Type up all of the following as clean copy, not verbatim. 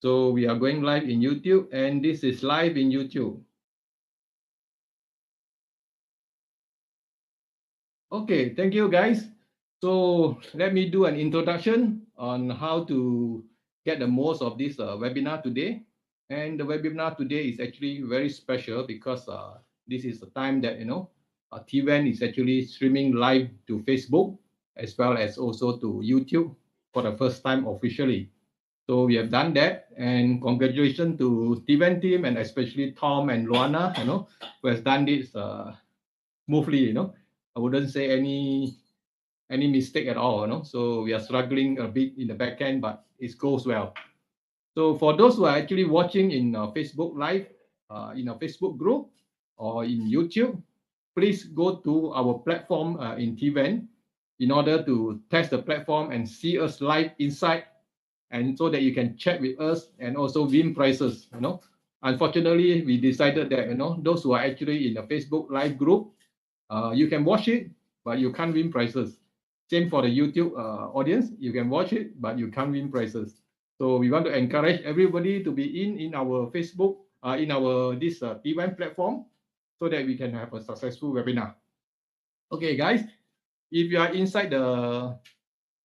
So we are going live in YouTube, and this is live in YouTube. Okay, thank you guys. So let me do an introduction on how to get the most of this webinar today. And the webinar today is actually very special because this is the time that, Tevent is actually streaming live to Facebook as well as also to YouTube for the first time officially. So we have done that, and congratulations to Tevent team and especially Tom and Luana, who has done this smoothly. I wouldn't say any mistake at all. So we are struggling a bit in the back end, but it goes well. So for those who are actually watching in Facebook Live, in our Facebook group or in YouTube, please go to our platform in Tevent in order to test the platform and see us live inside, and so that you can chat with us and also win prizes. Unfortunately, we decided that those who are actually in the Facebook Live group, you can watch it, but you can't win prizes. Same for the YouTube audience, you can watch it, but you can't win prizes. So we want to encourage everybody to be in our Facebook, in our this event platform, so that we can have a successful webinar. Okay, guys, if you are inside the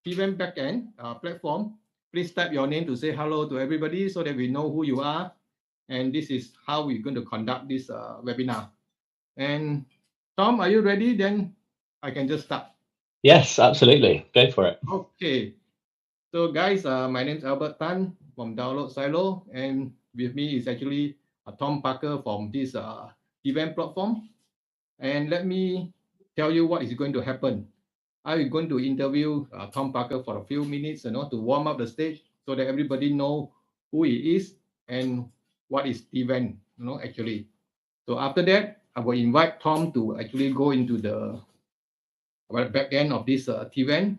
event backend platform, please type your name to say hello to everybody so that we know who you are. And this is how we're going to conduct this webinar. And Tom, are you ready? Then I can just start. Yes, absolutely. Go for it. Okay. So guys, my name is Albert Tan from Download Silo, and with me is actually Tom Parker from this event platform. And let me tell you what is going to happen. I'm going to interview Tom Parker for a few minutes, to warm up the stage so that everybody know who he is and what is Tevent, actually. So after that, I will invite Tom to actually go into the back end of this Tevent,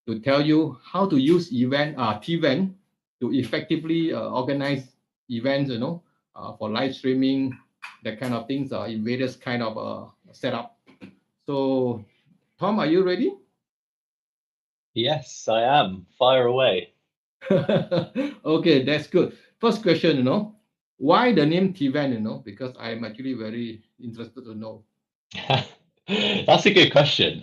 to tell you how to use Tevent to effectively organize events, for live streaming, that kind of things, in various kind of setup. So, Tom, are you ready? Yes, I am. Fire away. Okay, that's good. First question, why the name Tevent? Because I'm actually very interested to know. That's a good question.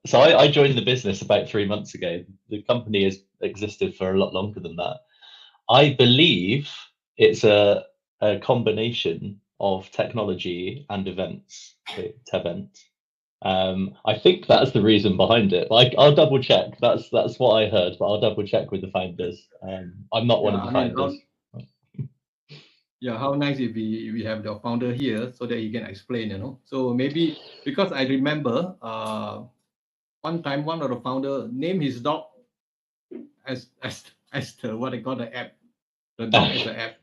So I joined the business about 3 months ago. The company has existed for a lot longer than that. I believe it's a combination of technology and events, Tevent. I think that's the reason behind it. Like, I'll double check. That's what I heard, but I'll double check with the founders. I'm not one of the founders. Yeah, how nice if we have the founder here so that he can explain. So maybe because I remember one time one of the founder named his dog as the what they call the app, the dog as the app.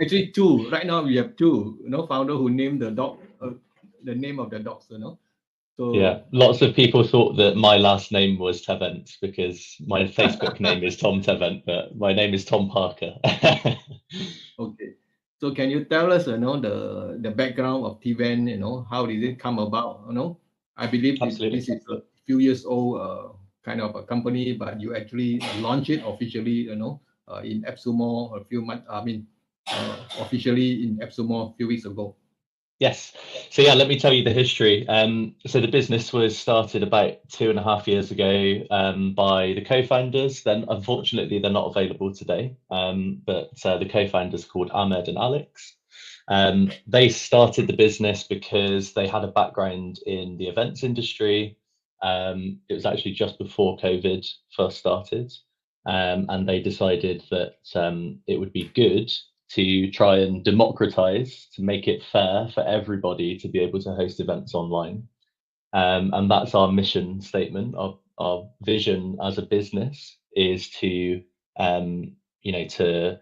Actually, two. Right now we have two. Founder who named the dog the name of the dogs. So yeah, lots of people thought that my last name was Tevent because my Facebook name is Tom Tevent, but my name is Tom Parker. Okay. So can you tell us, the background of Tevent, how did it come about? I believe Absolutely. this is a few years old kind of a company, but you actually launch it officially, in AppSumo a few months, officially in AppSumo a few weeks ago. Yes. So yeah, let me tell you the history. So the business was started about 2.5 years ago by the co-founders. Then unfortunately they're not available today. But the co-founders called Ahmed and Alex. They started the business because they had a background in the events industry. It was actually just before COVID first started. And they decided that it would be good to try and democratize, to make it fair for everybody to be able to host events online. And that's our mission statement. Our vision as a business is to, to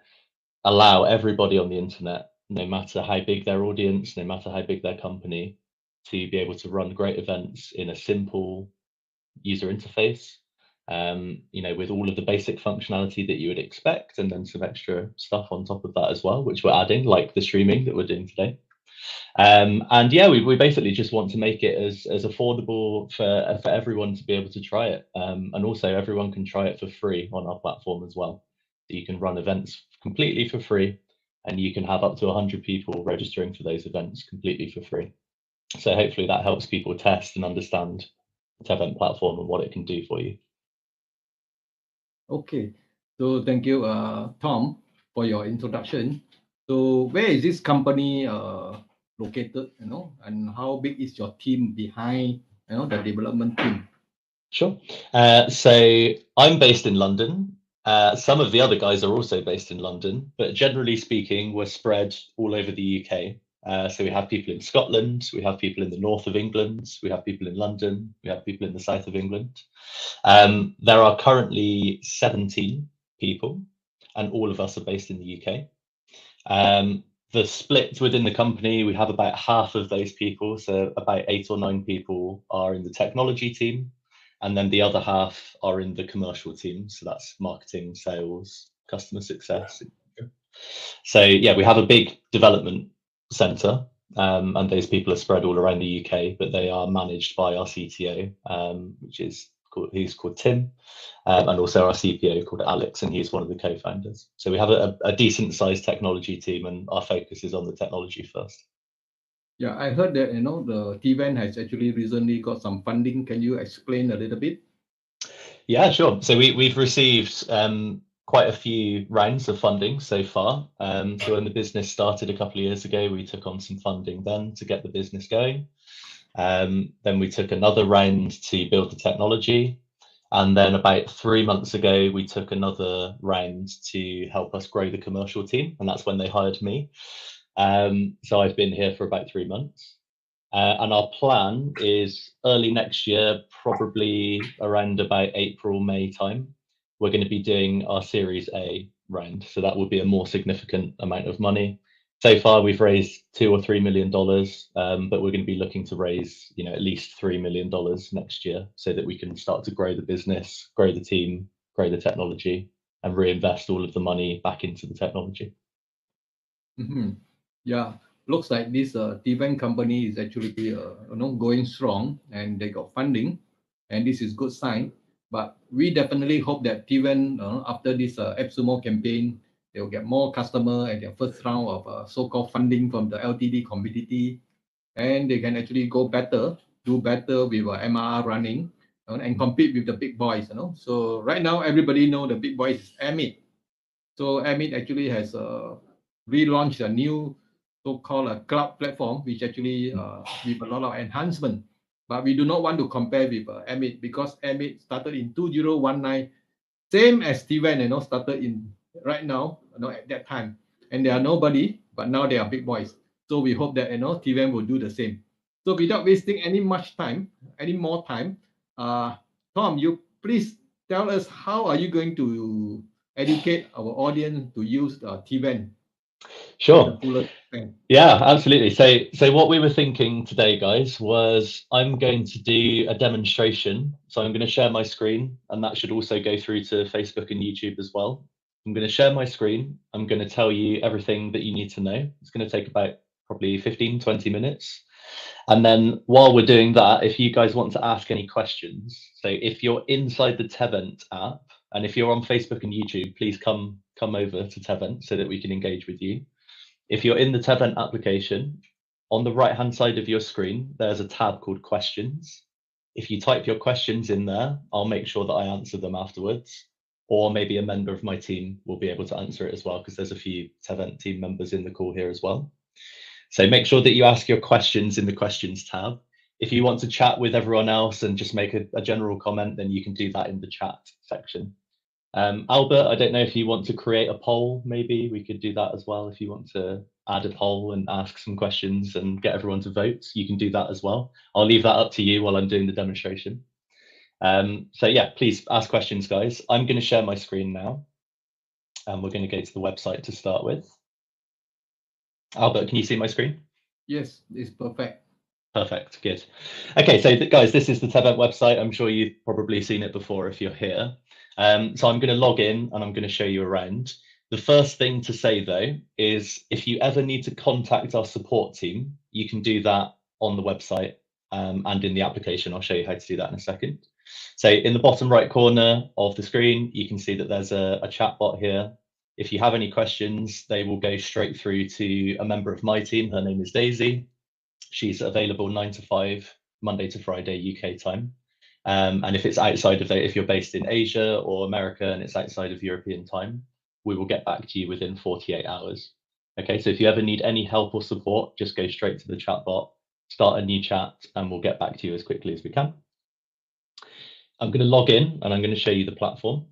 allow everybody on the internet, no matter how big their audience, no matter how big their company, to be able to run great events in a simple user interface, with all of the basic functionality that you would expect, and then some extra stuff on top of that as well, which we're adding, like the streaming that we're doing today. And yeah, we basically just want to make it as affordable for everyone to be able to try it. And also everyone can try it for free on our platform as well. So you can run events completely for free, and you can have up to 100 people registering for those events completely for free. So hopefully that helps people test and understand the Tevent platform and what it can do for you. Okay, so thank you, Tom, for your introduction. So where is this company located, and how big is your team behind, the development team? Sure. So I'm based in London. Some of the other guys are also based in London, but generally speaking, we're spread all over the UK. So we have people in Scotland, we have people in the north of England, we have people in London, we have people in the south of England. There are currently 17 people, and all of us are based in the UK. The split within the company, we have about half of those people, so about 8 or 9 people are in the technology team, and then the other half are in the commercial team. So that's marketing, sales, customer success. So yeah, we have a big development center, and those people are spread all around the UK, but they are managed by our CTO, he's called Tim, and also our CPO called Alex, and he's one of the co-founders. So we have a decent sized technology team, and our focus is on the technology first. Yeah, I heard that the Tevent has actually recently got some funding. Can you explain a little bit? Yeah, sure. So we've received quite a few rounds of funding so far. So when the business started a couple of years ago, we took on some funding then to get the business going. Then we took another round to build the technology. And then about 3 months ago, we took another round to help us grow the commercial team. And that's when they hired me. So I've been here for about 3 months. And our plan is early next year, probably around about April, May time, we're going to be doing our Series A round. So that will be a more significant amount of money. So far, we've raised $2 or $3 million, but we're going to be looking to raise, at least $3 million next year, so that we can start to grow the business, grow the team, grow the technology, and reinvest all of the money back into the technology. Yeah, looks like this Tevent company is actually going strong, and they got funding, and this is good sign. But we definitely hope that Tevent, after this AppSumo campaign, they will get more customer at their first round of so-called funding from the LTD community, and they can actually do better with MRR running, and compete with the big boys. So right now everybody know the big boys is Amit. So Amit actually has relaunched a new so-called a cloud platform, which actually with a lot of enhancement. But we do not want to compare with Amit, because Amit started in 2019, same as Tevent, started in right now, at that time. And they are nobody, but now they are big boys. So we hope that Tevent will do the same. So without wasting any more time, Tom, you please tell us, how are you going to educate our audience to use Tevent? Sure. Extent. Yeah, absolutely. So what we were thinking today, guys, was I'm going to do a demonstration. So I'm going to share my screen, and that should also go through to Facebook and YouTube as well. I'm going to share my screen. I'm going to tell you everything that you need to know. It's going to take about probably 15, 20 minutes. And then while we're doing that, if you guys want to ask any questions, so if you're inside the Tevent app, and if you're on Facebook and YouTube, please come over to Tevent so that we can engage with you. If you're in the Tevent application, on the right-hand side of your screen, there's a tab called Questions. If you type your questions in there, I'll make sure that I answer them afterwards, or maybe a member of my team will be able to answer it as well, because there's a few Tevent team members in the call here as well. So make sure that you ask your questions in the Questions tab. If you want to chat with everyone else and just make a general comment, then you can do that in the chat section. Albert, I don't know if you want to create a poll. Maybe we could do that as well. If you want to add a poll and ask some questions and get everyone to vote, you can do that as well. I'll leave that up to you while I'm doing the demonstration. So yeah, please ask questions, guys. I'm going to share my screen now, and we're going to go to the website to start with. Albert, can you see my screen? Yes, it's perfect. Perfect, good. Okay, so guys, this is the Tevent website. I'm sure you've probably seen it before if you're here. So I'm going to log in and I'm going to show you around. The first thing to say though is if you ever need to contact our support team, you can do that on the website and in the application. I'll show you how to do that in a second. So in the bottom right corner of the screen, you can see that there's a chat bot here. If you have any questions, they will go straight through to a member of my team. Her name is Daisy. She's available 9 to 5, Monday to Friday, UK time. And if it's outside of if you're based in Asia or America and it's outside of European time, we will get back to you within 48 hours. Okay, so if you ever need any help or support, just go straight to the chat bot, start a new chat, and we'll get back to you as quickly as we can. I'm going to log in and I'm going to show you the platform.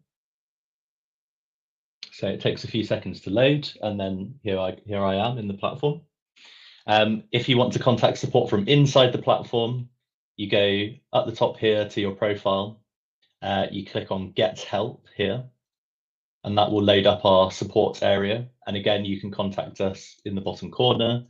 So it takes a few seconds to load, and then here I am in the platform. If you want to contact support from inside the platform, you go at the top here to your profile, you click on Get Help here, and that will load up our support area. And again, you can contact us in the bottom corner,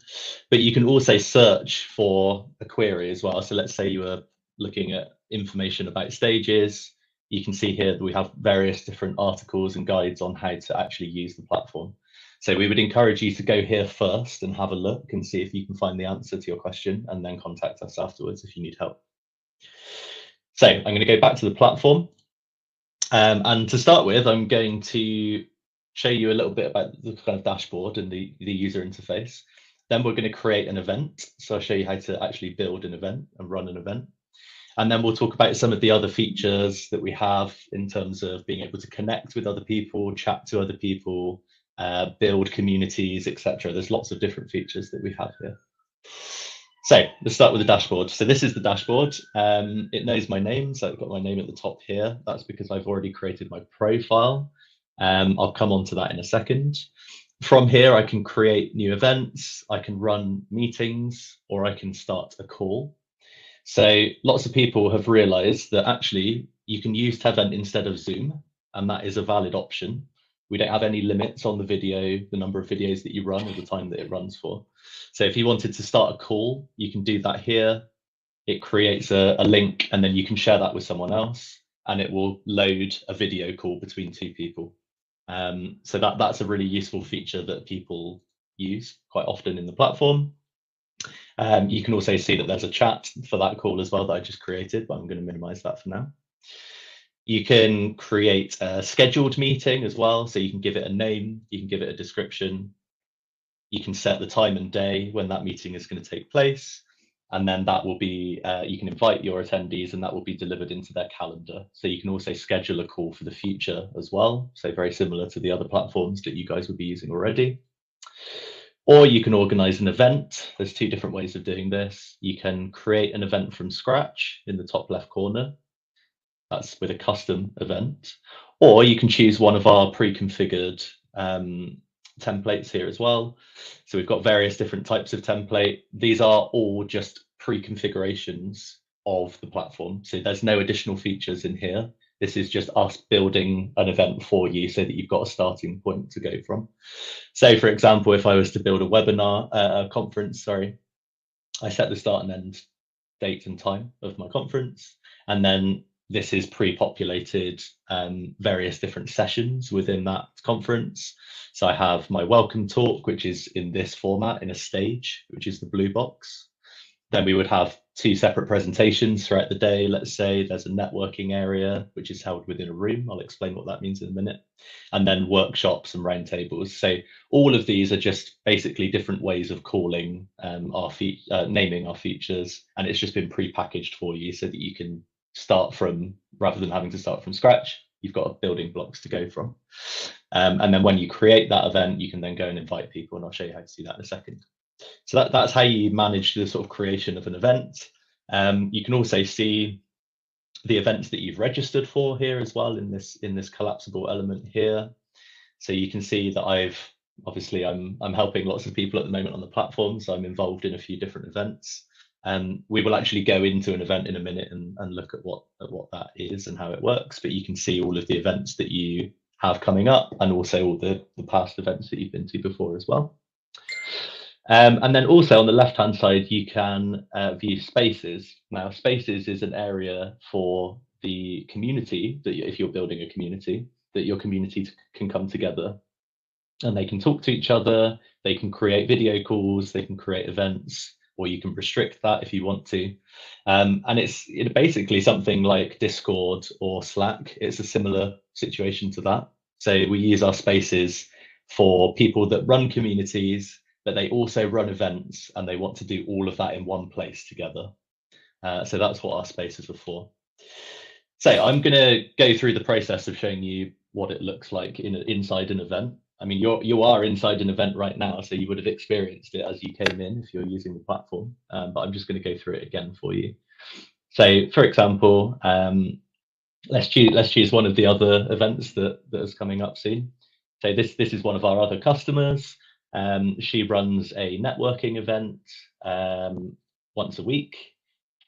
but you can also search for a query as well. So let's say you were looking at information about stages. You can see here that we have various different articles and guides on how to actually use the platform. So we would encourage you to go here first and have a look and see if you can find the answer to your question, and then contact us afterwards if you need help. So I'm going to go back to the platform. And to start with, I'm going to show you a little bit about the kind of dashboard and the user interface. Then we're going to create an event. So I'll show you how to actually build an event and run an event. And then we'll talk about some of the other features that we have in terms of being able to connect with other people, chat to other people, build communities, etc. There's lots of different features that we have here. So let's start with the dashboard. So this is the dashboard. It knows my name, so I've got my name at the top here. That's because I've already created my profile. I'll come on to that in a second. From here, I can create new events, I can run meetings, or I can start a call. So lots of people have realized that actually you can use Tevent instead of Zoom, and that is a valid option. We don't have any limits on the video, the number of videos that you run or the time that it runs for. So if you wanted to start a call, you can do that here. It creates a link, and then you can share that with someone else, and it will load a video call between two people. So that's a really useful feature that people use quite often in the platform. You can also see that there's a chat for that call as well that I just created, but I'm going to minimize that for now. You can create a scheduled meeting as well. So you can give it a name, you can give it a description, you can set the time and day when that meeting is going to take place. And then that will be, you can invite your attendees and that will be delivered into their calendar. So you can also schedule a call for the future as well. So very similar to the other platforms that you guys would be using already. Or you can organize an event. There's two different ways of doing this. You can create an event from scratch in the top left corner. That's with a custom event. Or you can choose one of our pre-configured templates here as well. So we've got various different types of template. These are all just pre-configurations of the platform. So there's no additional features in here. This is just us building an event for you so that you've got a starting point to go from. So for example, if I was to build a webinar, a conference, sorry, I set the start and end date and time of my conference. And then this is pre-populated various different sessions within that conference. So I have my welcome talk, which is in this format in a stage, which is the blue box. Then we would have two separate presentations throughout the day. Let's say there's a networking area, which is held within a room. I'll explain what that means in a minute. And then workshops and roundtables. So all of these are just basically different ways of calling naming our features. And it's just been pre-packaged for you so that you can start from, rather than having to start from scratch, you've got building blocks to go from. And then when you create that event, you can then go and invite people, and I'll show you how to do that in a second. So that's how you manage the sort of creation of an event. You can also see the events that you've registered for here as well in this collapsible element here. So you can see that I'm helping lots of people at the moment on the platform, so I'm involved in a few different events. We will actually go into an event in a minute and look at what that is and how it works, but you can see all of the events that you have coming up and also all the past events that you've been to before as well. And then also on the left-hand side, you can view spaces. Now, spaces is an area for the community that if you're building a community, that your community can come together and they can talk to each other, they can create video calls, they can create events, or you can restrict that if you want to. And it's basically something like Discord or Slack. It's a similar situation to that. So we use our spaces for people that run communities, but they also run events and they want to do all of that in one place together. So that's what our spaces are for. So I'm going to go through the process of showing you what it looks like inside an event. I mean, you are inside an event right now, so you would have experienced it as you came in if you're using the platform. But I'm just going to go through it again for you. So, for example, let's choose one of the other events that is coming up soon. So this is one of our other customers. She runs a networking event once a week,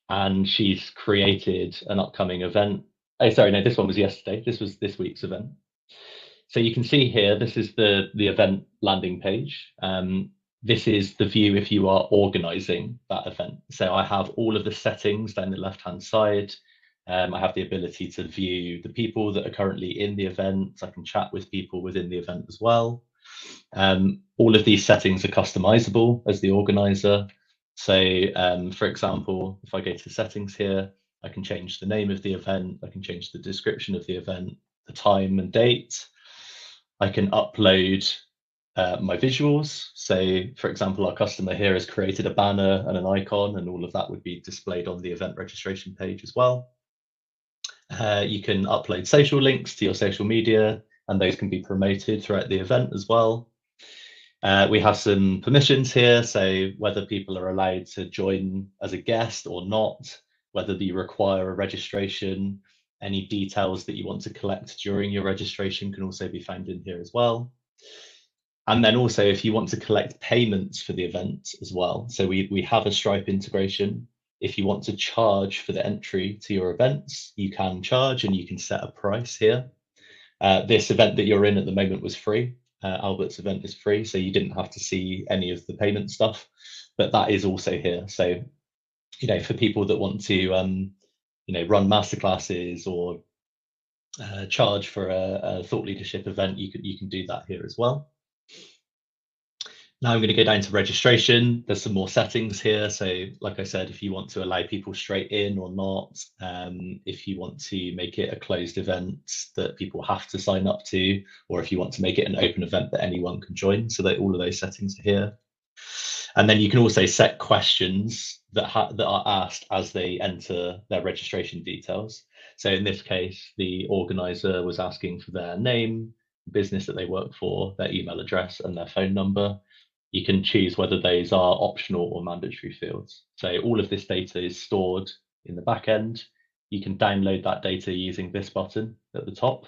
and she's created an upcoming event. Oh, sorry, no, this one was yesterday. This was this week's event. So you can see here, this is the event landing page. This is the view if you are organizing that event. So I have all of the settings down the left-hand side. I have the ability to view the people that are currently in the event. I can chat with people within the event as well. All of these settings are customizable as the organizer. So for example, if I go to settings here, I can change the name of the event. I can change the description of the event, the time and date. I can upload my visuals. So for example, our customer here has created a banner and an icon, and all of that would be displayed on the event registration page as well. You can upload social links to your social media, and those can be promoted throughout the event as well. We have some permissions here, so whether people are allowed to join as a guest or not, whether you require a registration, any details that you want to collect during your registration can also be found in here as well. And then also if you want to collect payments for the event as well. So we have a Stripe integration. If you want to charge for the entry to your events, you can charge and you can set a price here. This event that you're in at the moment was free. Albert's event is free, so you didn't have to see any of the payment stuff, but that is also here. So, you know, for people that want to, you know, run masterclasses or charge for a thought leadership event, you can do that here as well. Now I'm going to go down to registration. There's some more settings here. So like I said, if you want to allow people straight in or not, if you want to make it a closed event that people have to sign up to, or if you want to make it an open event that anyone can join, so that all of those settings are here. And then you can also set questions that are asked as they enter their registration details. So in this case, the organizer was asking for their name, business that they work for, their email address, and their phone number. You can choose whether those are optional or mandatory fields. So all of this data is stored in the back end. You can download that data using this button at the top,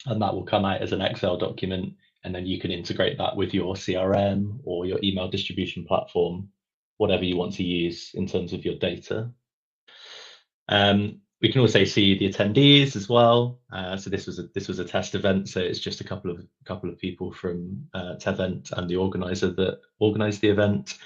and that will come out as an Excel document, and then you can integrate that with your CRM or your email distribution platform, whatever you want to use in terms of your data. We can also see the attendees as well. So this was a test event, so it's just a couple of people from Tevent and the organizer that organized the event.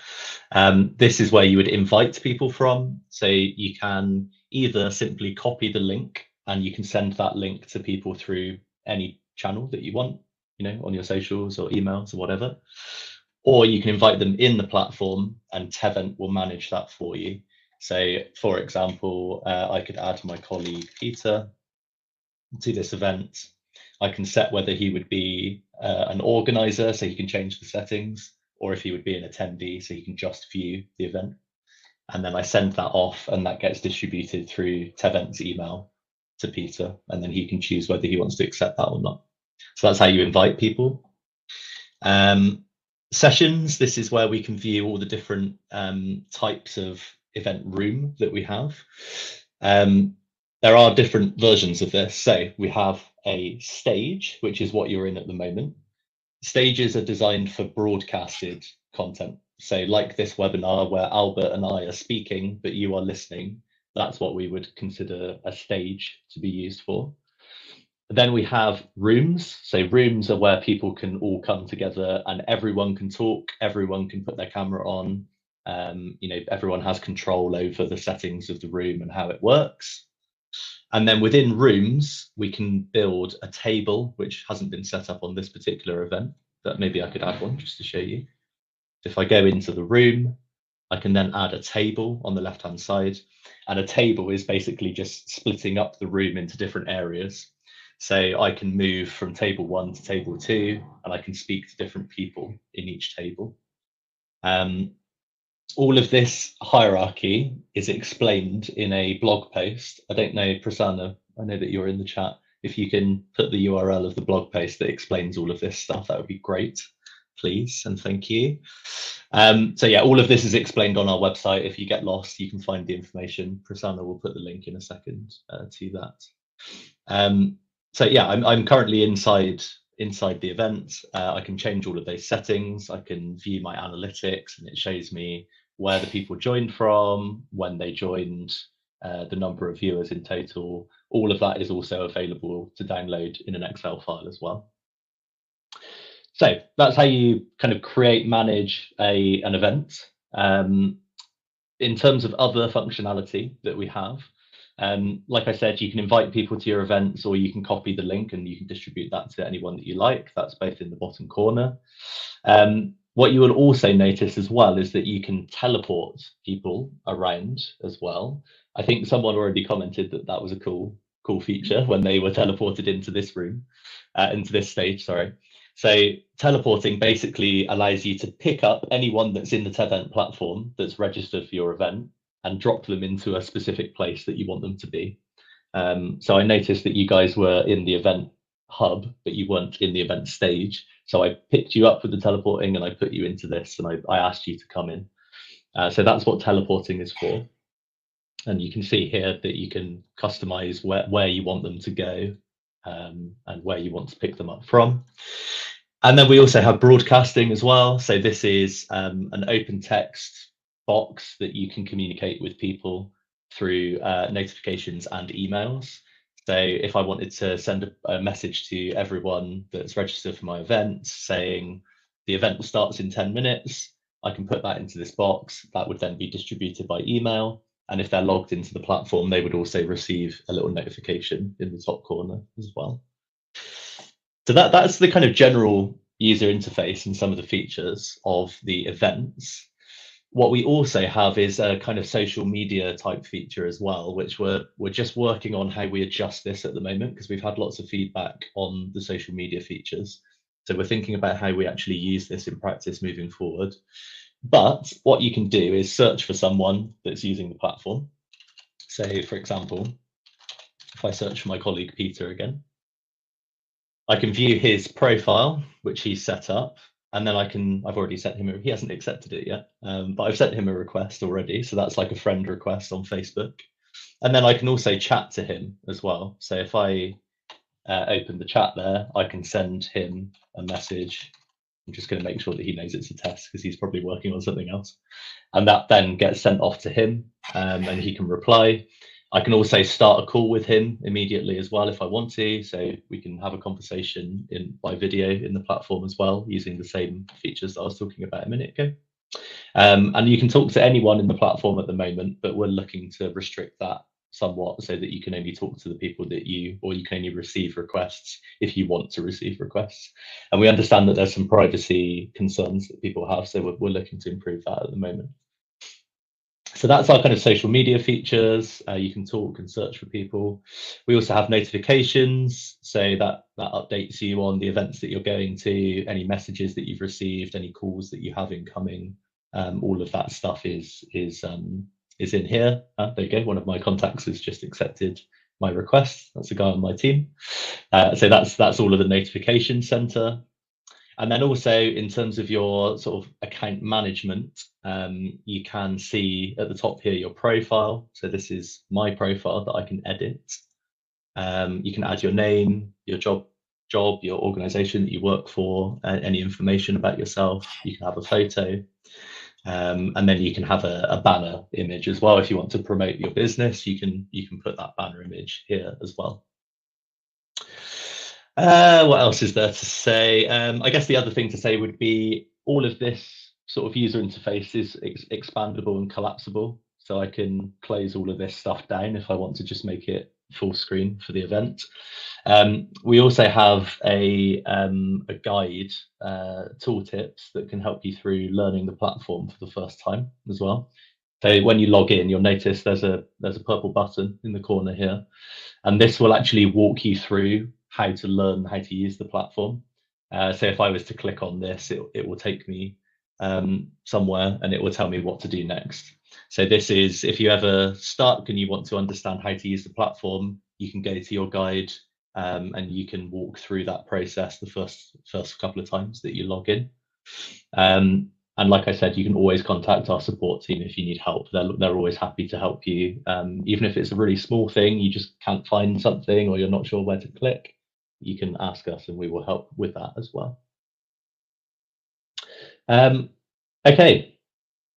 This is where you would invite people from. So you can either simply copy the link and you can send that link to people through any channel that you want, you know, on your socials or emails or whatever, or you can invite them in the platform and Tevent will manage that for you. So for example, I could add my colleague Peter to this event. I can set whether he would be an organizer, so he can change the settings, or if he would be an attendee, so he can just view the event. And then I send that off and that gets distributed through Tevent's email to Peter, and then he can choose whether he wants to accept that or not. So that's how you invite people. Sessions, this is where we can view all the different types of event room that we have. There are different versions of this. So we have a stage, which is what you're in at the moment. Stages are designed for broadcasted content. So like this webinar where Albert and I are speaking, but you are listening, that's what we would consider a stage to be used for. Then we have rooms. So rooms are where people can all come together and everyone can talk, everyone can put their camera on. You know, everyone has control over the settings of the room and how it works. And then within rooms, we can build a table, which hasn't been set up on this particular event, but maybe I could add one just to show you. If I go into the room, I can then add a table on the left-hand side. And a table is basically just splitting up the room into different areas. So I can move from table 1 to table 2, and I can speak to different people in each table. All of this hierarchy is explained in a blog post. I don't know, Prasanna, I know that you're in the chat. If you can put the URL of the blog post that explains all of this stuff, that would be great, please, and thank you. So yeah, all of this is explained on our website. If you get lost, you can find the information. Prasanna will put the link in a second to that. So yeah, I'm currently inside the event. I can change all of those settings. I can view my analytics, and it shows me where the people joined from, when they joined, the number of viewers in total. All of that is also available to download in an Excel file as well. So that's how you kind of create, manage an event. In terms of other functionality that we have, like I said, you can invite people to your events, or you can copy the link and you can distribute that to anyone that you like. That's both in the bottom corner. What you will also notice as well is that you can teleport people around as well. I think someone already commented that that was a cool feature when they were teleported into this room, into this stage, sorry. So teleporting basically allows you to pick up anyone that's in the Tevent platform that's registered for your event and drop them into a specific place that you want them to be. So I noticed that you guys were in the event hub, but you weren't in the event stage. So I picked you up with the teleporting and I put you into this, and I asked you to come in. So that's what teleporting is for. And you can see here that you can customize where you want them to go, and where you want to pick them up from. And then we also have broadcasting as well. So this is an open text box that you can communicate with people through notifications and emails. So if I wanted to send a message to everyone that's registered for my event saying the event starts in 10 minutes, I can put that into this box. That would then be distributed by email. And if they're logged into the platform, they would also receive a little notification in the top corner as well. So that's the kind of general user interface and some of the features of the events. What we also have is a kind of social media type feature as well, which we're just working on how we adjust this at the moment, because we've had lots of feedback on the social media features. So we're thinking about how we actually use this in practice moving forward. But what you can do is search for someone that's using the platform. So for example, if I search for my colleague Peter again, I can view his profile, which he's set up. And then I've already sent him, he hasn't accepted it yet, but I've sent him a request already. So that's like a friend request on Facebook. And then I can also chat to him as well. So if I open the chat there, I can send him a message. I'm just going to make sure that he knows it's a test because he's probably working on something else. And that then gets sent off to him, and he can reply. I can also start a call with him immediately as well if I want to, so we can have a conversation by video in the platform as well, using the same features that I was talking about a minute ago. And you can talk to anyone in the platform at the moment, but we're looking to restrict that somewhat so that you can only talk to the people that you can only receive requests if you want to receive requests. And we understand that there's some privacy concerns that people have, so we're looking to improve that at the moment. So that's our kind of social media features. You can talk and search for people. We also have notifications, so that updates you on the events that you're going to, any messages that you've received, any calls that you have incoming. All of that stuff is in here. There you go. One of my contacts has just accepted my request. That's a guy on my team. So that's all of the notification center. And then also in terms of your sort of account management, you can see at the top here your profile. So this is my profile that I can edit. You can add your name, your job, your organization that you work for, any information about yourself. You can have a photo. And then you can have a banner image as well. If you want to promote your business, you can put that banner image here as well. What else is there to say? I guess the other thing to say would be all of this sort of user interface is expandable and collapsible. So I can close all of this stuff down if I want to just make it full screen for the event. We also have a guide, tooltips that can help you through learning the platform for the first time as well. So when you log in, you'll notice there's a purple button in the corner here, and this will actually walk you through how to learn how to use the platform. So if I was to click on this, it will take me somewhere and it will tell me what to do next. So this is, if you ever stuck and you want to understand how to use the platform, you can go to your guide and you can walk through that process the first couple of times that you log in. And like I said, you can always contact our support team if you need help. They're always happy to help you. Even if it's a really small thing, you just can't find something or you're not sure where to click, you can ask us and we will help with that as well. Okay,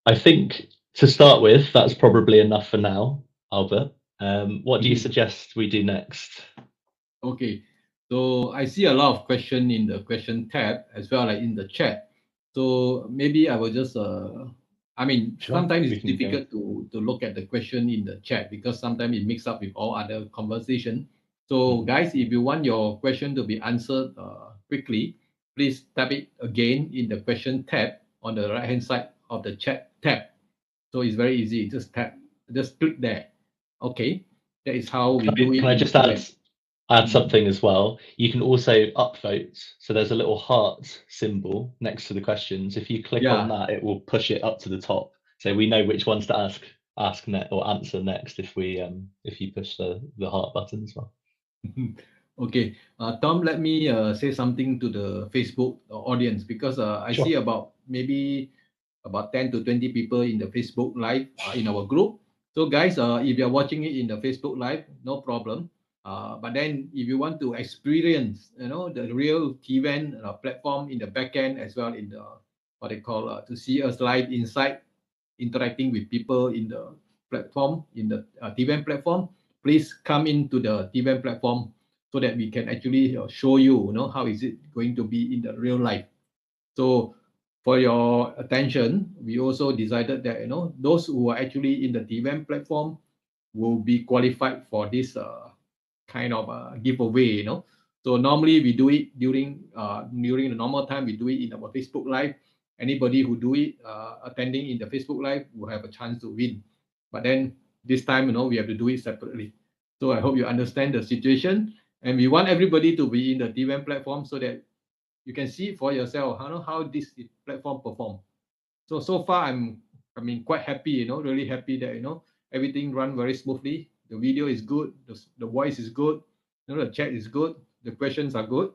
I think to start with, that's probably enough for now, Albert. What do you suggest we do next? Okay, so I see a lot of questions in the question tab as well, like in the chat. So maybe I will just, I mean, Sure, sometimes it's difficult to look at the question in the chat because sometimes it mixes up with all other conversation. So guys, if you want your question to be answered quickly, please type it again in the question tab on the right hand side of the chat tab. So it's very easy, just click there. Okay, that is how we do it. Can I just add something as well? You can also upvote. So there's a little heart symbol next to the questions. If you click on that, it will push it up to the top. So we know which ones to ask next or answer next if you push the heart button as well. Okay, Tom, let me say something to the Facebook audience because I see about maybe about 10 to 20 people in the Facebook Live in our group. So guys, if you're watching it in the Facebook Live, no problem. But then if you want to experience, the real Tevent platform in the backend as well in the, what they call, to see us live inside, interacting with people in the platform, in the Tevent platform, please come into the Tevent platform so that we can actually show you, how is it going to be in the real life. So for your attention, we also decided that, those who are actually in the Tevent platform will be qualified for this kind of giveaway, So normally we do it during the normal time, we do it in our Facebook Live. Anybody who do it attending in the Facebook Live will have a chance to win. But then this time, we have to do it separately. So I hope you understand the situation. And we want everybody to be in the Tevent platform so that you can see for yourself how this platform perform. So far I'm quite happy, really happy that everything run very smoothly. The video is good, the voice is good, the chat is good, the questions are good.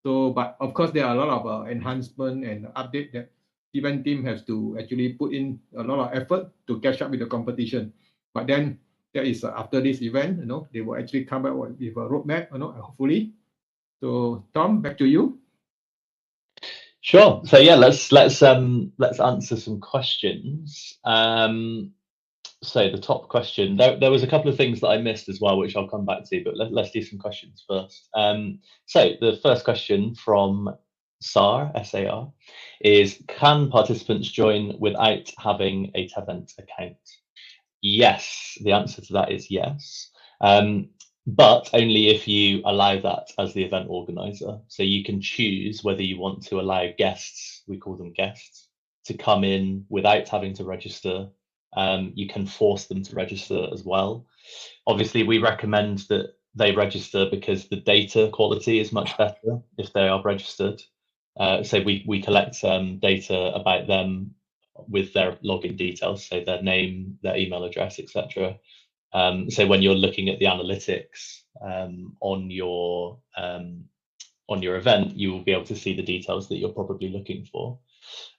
So, but of course there are a lot of enhancement and update that Tevent team has to actually put in a lot of effort to catch up with the competition. But then that is after this event, they will actually come back with a roadmap, hopefully. So Tom, back to you. Sure. So yeah, let's answer some questions. So the top question, there was a couple of things that I missed as well, which I'll come back to, but let's do some questions first. So the first question from SAR, S-A-R, is, can participants join without having a Tevent account? Yes, the answer to that is yes. But only if you allow that as the event organizer. So you can choose whether you want to allow guests, we call them guests, to come in without having to register. You can force them to register as well. Obviously, we recommend that they register because the data quality is much better if they are registered. So we collect data about them with their login details, so their name, their email address, etc. So when you're looking at the analytics on your event, you will be able to see the details that you're probably looking for.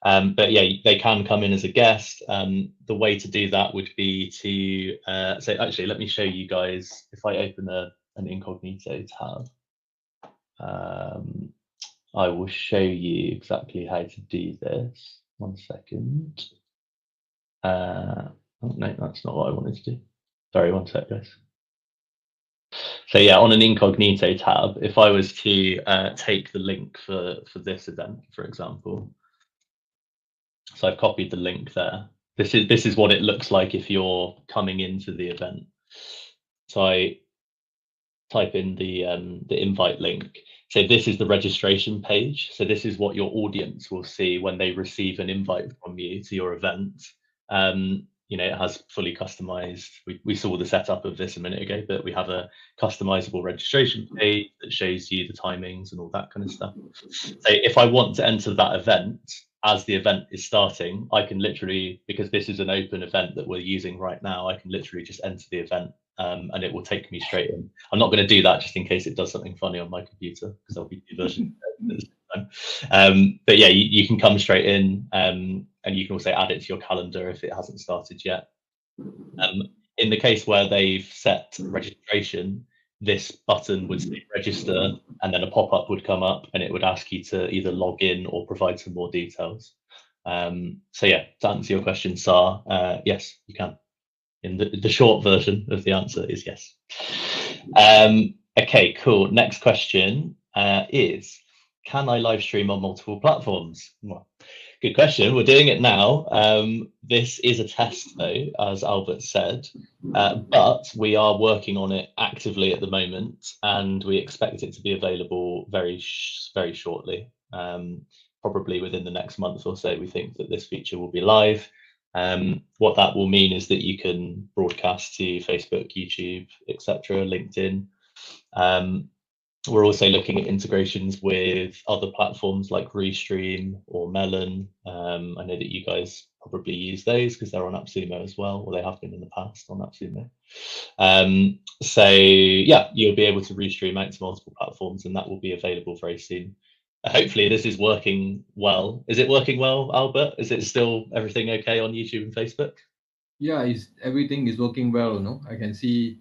But yeah, they can come in as a guest. The way to do that would be to so actually, let me show you guys. If I open an incognito tab, I will show you exactly how to do this. 1 second. Oh no, that's not what I wanted to do. Sorry, 1 sec, guys. So yeah, on an incognito tab, if I was to take the link for this event, for example, so I've copied the link there. This is what it looks like if you're coming into the event. So I type in the invite link. So this is the registration page. So this is what your audience will see when they receive an invite from you to your event. It has fully customized. We saw the setup of this a minute ago, but we have a customizable registration page that that shows you the timings and all that kind of stuff. So if I want to enter that event as the event is starting, I can literally, because this is an open event that we're using right now, I can literally just enter the event and it will take me straight in. I'm not going to do that just in case it does something funny on my computer, because there'll be two versions at the same time. But yeah, you can come straight in, and you can also add it to your calendar if it hasn't started yet. In the case where they've set registration, this button would say register, and then a pop-up would come up and it would ask you to either log in or provide some more details. So yeah, to answer your question, Sar, yes, you can. In the short version of the answer is yes. Okay, cool. Next question is, can I live stream on multiple platforms? Well, good question. We're doing it now. This is a test though, as Albert said, but we are working on it actively at the moment, and we expect it to be available very shortly. Probably within the next month or so, we think that this feature will be live. What that will mean is that you can broadcast to Facebook, YouTube, etc., LinkedIn. We're also looking at integrations with other platforms like Restream or Melon. I know that you guys probably use those because they're on AppSumo as well, or they have been in the past on AppSumo. So yeah, you'll be able to Restream out to multiple platforms, and that will be available very soon. Hopefully this is working well. Is it working well, Albert? Is it still everything okay on YouTube and Facebook? Yeah, everything is working well. No, I can see.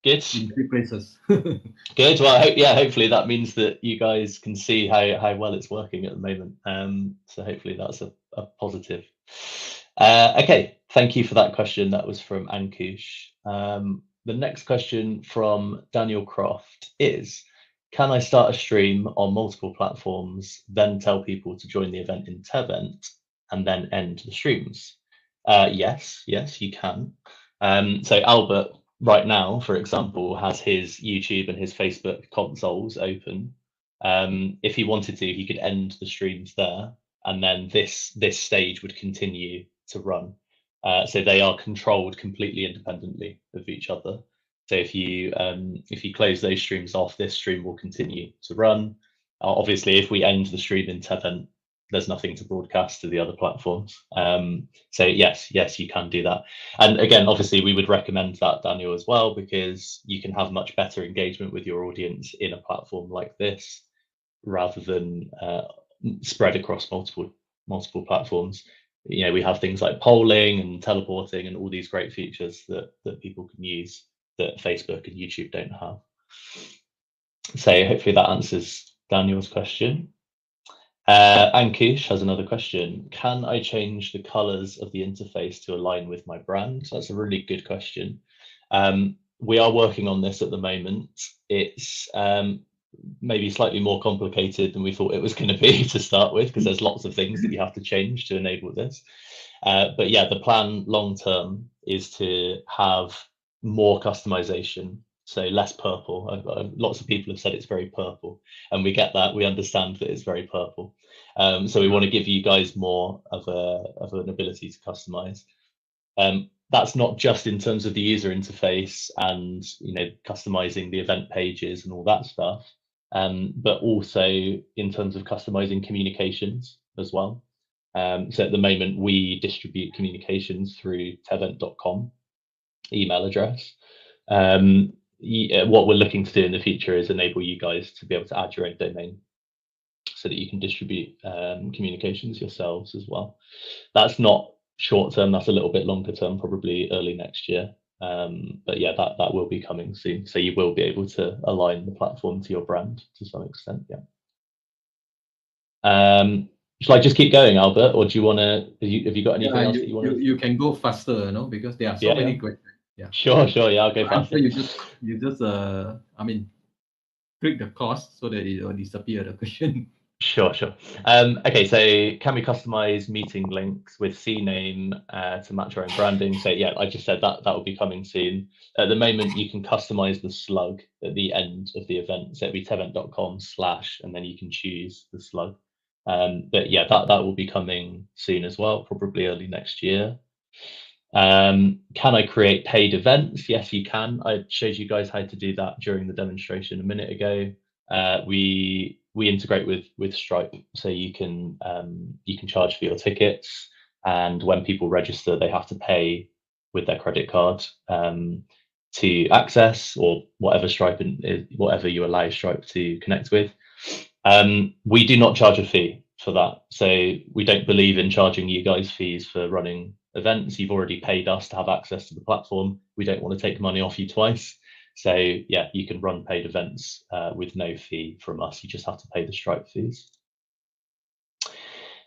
Good. In 3 places. Good. Well, yeah. Hopefully that means that you guys can see how well it's working at the moment. So hopefully that's a positive. Okay. Thank you for that question. That was from Ankush. The next question from Daniel Croft is, can I start a stream on multiple platforms, then tell people to join the event in Tevent, and then end the streams? Yes, you can. So Albert, right now, for example, has his YouTube and his Facebook consoles open. If he wanted to, he could end the streams there, and then this stage would continue to run. So they are controlled completely independently of each other. So if you close those streams off, this stream will continue to run. Obviously, if we end the stream in Tevent, there's nothing to broadcast to the other platforms. So yes, you can do that. And again, obviously, we would recommend that, Daniel, as well, because you can have much better engagement with your audience in a platform like this, rather than spread across multiple platforms. You know, we have things like polling and teleporting and all these great features that people can use that Facebook and YouTube don't have. So hopefully that answers Daniel's question. Ankush has another question. Can I change the colors of the interface to align with my brand? That's a really good question. We are working on this at the moment. It's maybe slightly more complicated than we thought it was going to be to start with, because there's lots of things that you have to change to enable this. But yeah, the plan long term is to have more customization, so less purple. Lots of people have said it's very purple, and we get that. We understand that it's very purple. So we want to give you guys more of an ability to customize. That's not just in terms of the user interface and, you know, customizing the event pages and all that stuff, but also in terms of customizing communications as well. So at the moment, we distribute communications through Tevent.com email address. What we're looking to do in the future is enable you guys to be able to add your own domain so that you can distribute communications yourselves as well. That's not short term, that's a little bit longer term, probably early next year. But yeah, that will be coming soon. So you will be able to align the platform to your brand to some extent, yeah. Shall I just keep going, Albert, or do you want to? Have you got anything else that you want to? You can go faster, you know, because there are so many questions. Yeah. Sure. Yeah, I'll go faster. You just I mean, click the cost so that it will disappear the question. Sure. Okay, so can we customize meeting links with CNAME to match our own branding? So yeah, I just said that will be coming soon. At the moment, you can customize the slug at the end of the event. So it'll be tevent.com/ and then you can choose the slug. But yeah, that will be coming soon as well, probably early next year. Can I create paid events? Yes, you can. I showed you guys how to do that during the demonstration a minute ago. we integrate with Stripe, so you can charge for your tickets, and when people register, they have to pay with their credit card to access, or whatever whatever you allow Stripe to connect with. We do not charge a fee for that, so we don't believe in charging you guys fees for running events. You've already paid us to have access to the platform. We don't want to take money off you twice. So yeah, you can run paid events with no fee from us. You just have to pay the Stripe fees.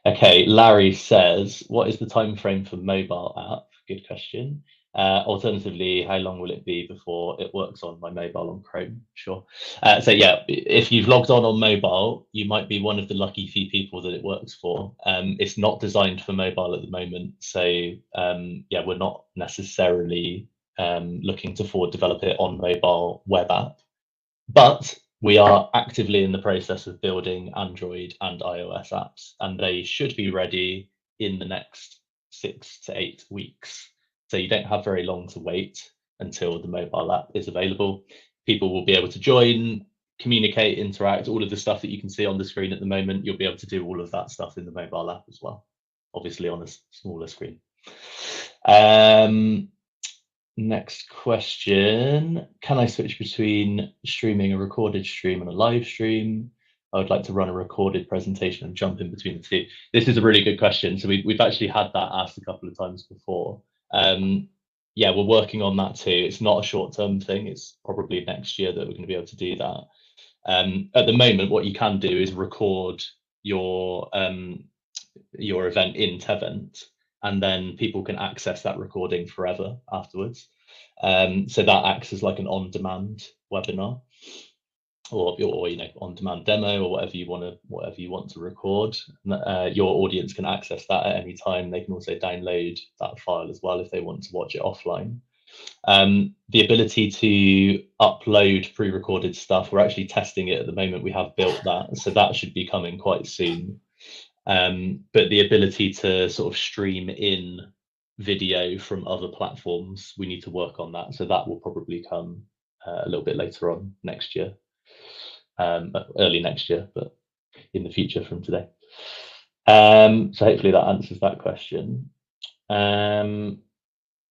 Okay, Larry says, what is the time frame for mobile app? Good question. Alternatively, how long will it be before it works on my mobile on Chrome? Sure. So yeah, if you've logged on mobile, you might be one of the lucky few people that it works for. It's not designed for mobile at the moment. So yeah, we're not necessarily looking to forward develop it on mobile web app, but we are actively in the process of building Android and iOS apps, and they should be ready in the next 6 to 8 weeks. So you don't have very long to wait until the mobile app is available. People will be able to join, communicate, interact, all of the stuff that you can see on the screen at the moment. You'll be able to do all of that stuff in the mobile app as well, obviously on a smaller screen. Next question. Can I switch between streaming a recorded stream and a live stream? I would like to run a recorded presentation and jump in between the two. This is a really good question. So we've actually had that asked a couple of times before. Yeah, we're working on that too. It's not a short-term thing. It's probably next year that we're going to be able to do that. At the moment, what you can do is record your event in Tevent, and then people can access that recording forever afterwards. So that acts as like an on-demand webinar, or you know, on-demand demo, or whatever you want to record. Your audience can access that at any time. They can also download that file as well if they want to watch it offline. The ability to upload pre-recorded stuff, we're actually testing it at the moment. We have built that, so that should be coming quite soon. But the ability to sort of stream in video from other platforms, we need to work on that. So that will probably come a little bit later on next year, early next year, but in the future from today. So hopefully that answers that question.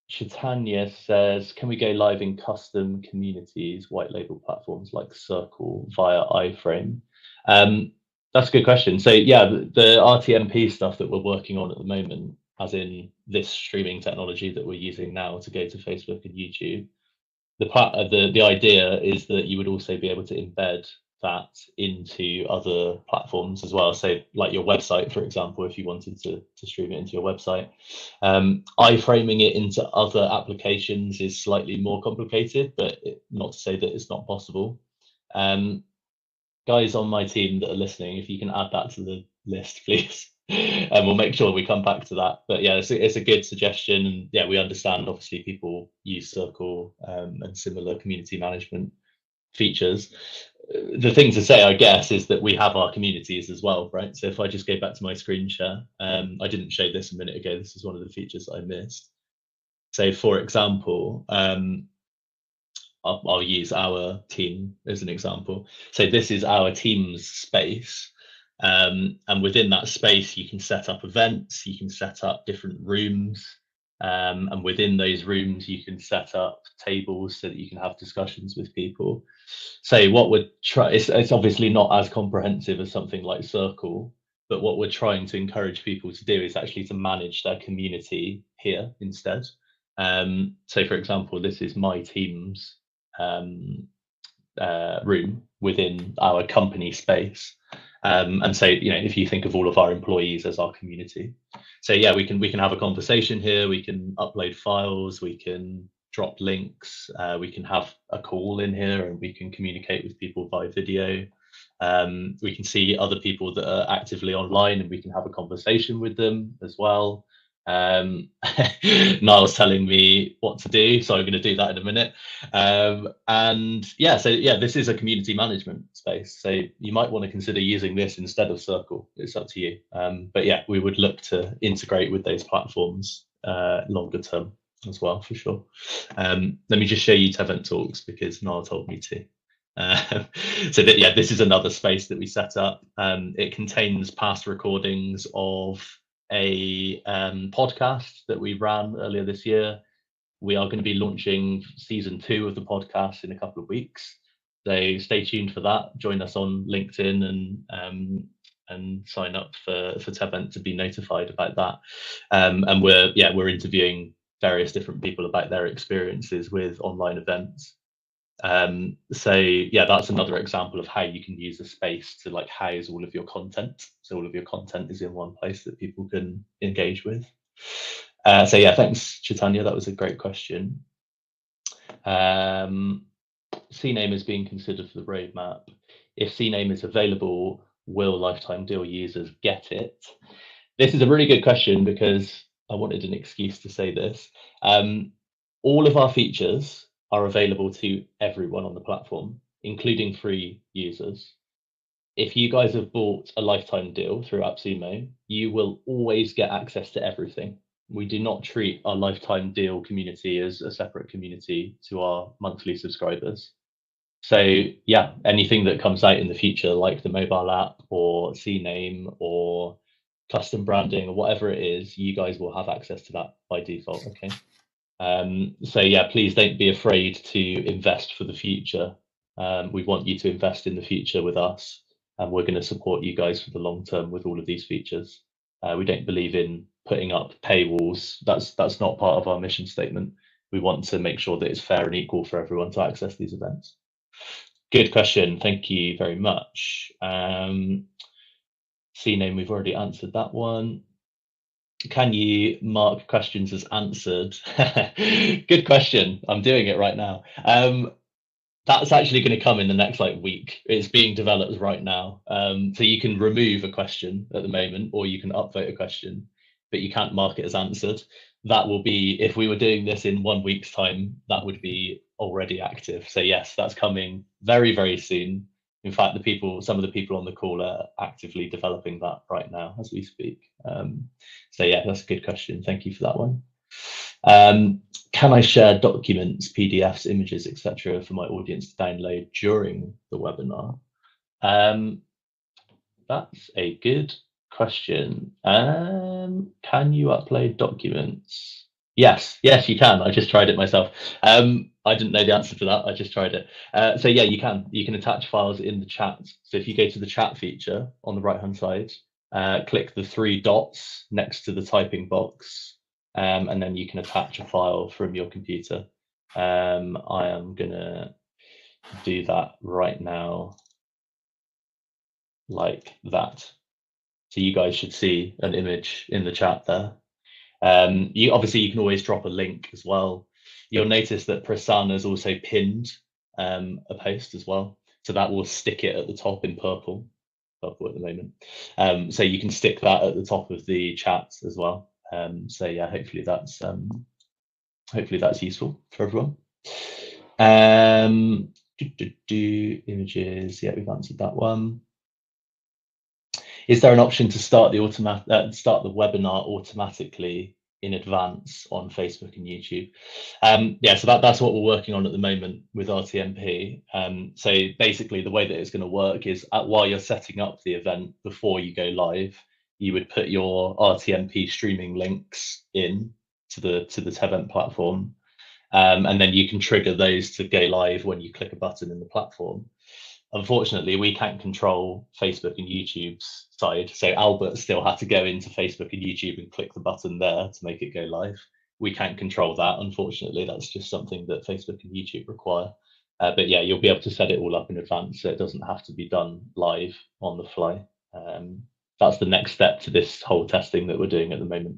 Chaitanya says, can we go live in custom communities, white label platforms like Circle via iframe? That's a good question. So yeah, the RTMP stuff that we're working on at the moment, as in this streaming technology that we're using now to go to Facebook and YouTube, the idea is that you would also be able to embed that into other platforms as well. So like your website, for example, if you wanted to stream it into your website. Iframing it into other applications is slightly more complicated, but not to say that it's not possible. Guys on my team that are listening, if you can add that to the list, please, and we'll make sure we come back to that. But yeah, it's a good suggestion, and yeah, we understand obviously people use Circle and similar community management features. The thing to say, I guess, is that we have our communities as well, right? So if I just go back to my screen share, I didn't show this a minute ago. This is one of the features that I missed. So for example, I'll use our team as an example. So this is our team's space. And within that space, you can set up events, you can set up different rooms. And within those rooms, you can set up tables so that you can have discussions with people. So what we're trying, it's obviously not as comprehensive as something like Circle, but what we're trying to encourage people to do is actually to manage their community here instead. So for example, this is my team's room within our company space. And so, you know, if you think of all of our employees as our community, so yeah, we can have a conversation here, we can upload files, we can drop links, we can have a call in here, and we can communicate with people by video. We can see other people that are actively online, and we can have a conversation with them as well. Niall's telling me what to do, so I'm going to do that in a minute. And yeah, so yeah, this is a community management space, so you might want to consider using this instead of Circle. It's up to you, but yeah, we would look to integrate with those platforms longer term as well, for sure. Let me just show you Tevent Talks because Niall told me to. So that, yeah, this is another space that we set up. It contains past recordings of a podcast that we ran earlier this year. We are going to be launching season 2 of the podcast in a couple of weeks. So stay tuned for that. Join us on LinkedIn and sign up for Tevent to be notified about that. And we're interviewing various different people about their experiences with online events. So yeah, that's another example of how you can use a space to like house all of your content. So all of your content is in one place that people can engage with. So yeah, thanks, Chaitanya. That was a great question. CNAME is being considered for the roadmap. If CNAME is available, will lifetime deal users get it? This is a really good question because I wanted an excuse to say this. All of our features are available to everyone on the platform, including free users. If you guys have bought a lifetime deal through AppSumo, you will always get access to everything. We do not treat our lifetime deal community as a separate community to our monthly subscribers. So yeah, anything that comes out in the future, like the mobile app or CNAME or custom branding or whatever it is, you guys will have access to that by default. Okay. So yeah, please don't be afraid to invest for the future. We want you to invest in the future with us, and we're going to support you guys for the long term with all of these features. We don't believe in putting up paywalls. That's not part of our mission statement. We want to make sure that it's fair and equal for everyone to access these events. Good question. Thank you very much. CNAME, we've already answered that one. Can you mark questions as answered? Good question. I'm doing it right now. That's actually going to come in the next week. It's being developed right now. So you can remove a question at the moment, or you can upvote a question, but you can't mark it as answered. That will be, if we were doing this in 1 week's time, that would be already active. So yes, that's coming very, very soon. In fact, some of the people on the call are actively developing that right now as we speak. So yeah, that's a good question. Thank you for that one. Can I share documents, PDFs, images, etc., for my audience to download during the webinar? That's a good question. Can you upload documents? Yes, you can. I just tried it myself. I didn't know the answer to that. I just tried it. So yeah, you can. You can attach files in the chat. So if you go to the chat feature on the right-hand side, click the 3 dots next to the typing box, and then you can attach a file from your computer. I am gonna do that right now, like that. So you guys should see an image in the chat there. You can always drop a link as well. You'll notice that Prasanna's also pinned a post as well. So that will stick it at the top in purple at the moment. So you can stick that at the top of the chat as well. So yeah, hopefully that's useful for everyone. Images, yeah, we've answered that one. Is there an option to start the webinar automatically in advance on Facebook and YouTube? Yeah, so that's what we're working on at the moment with RTMP. So basically, the way that it's going to work is while you're setting up the event before you go live, you would put your RTMP streaming links in to the Tevent platform, and then you can trigger those to go live when you click a button in the platform. Unfortunately, we can't control Facebook and YouTube's side. So Albert still had to go into Facebook and YouTube and click the button there to make it go live. We can't control that, unfortunately. That's just something that Facebook and YouTube require. But yeah, you'll be able to set it all up in advance, so it doesn't have to be done live on the fly. That's the next step to this whole testing that we're doing at the moment.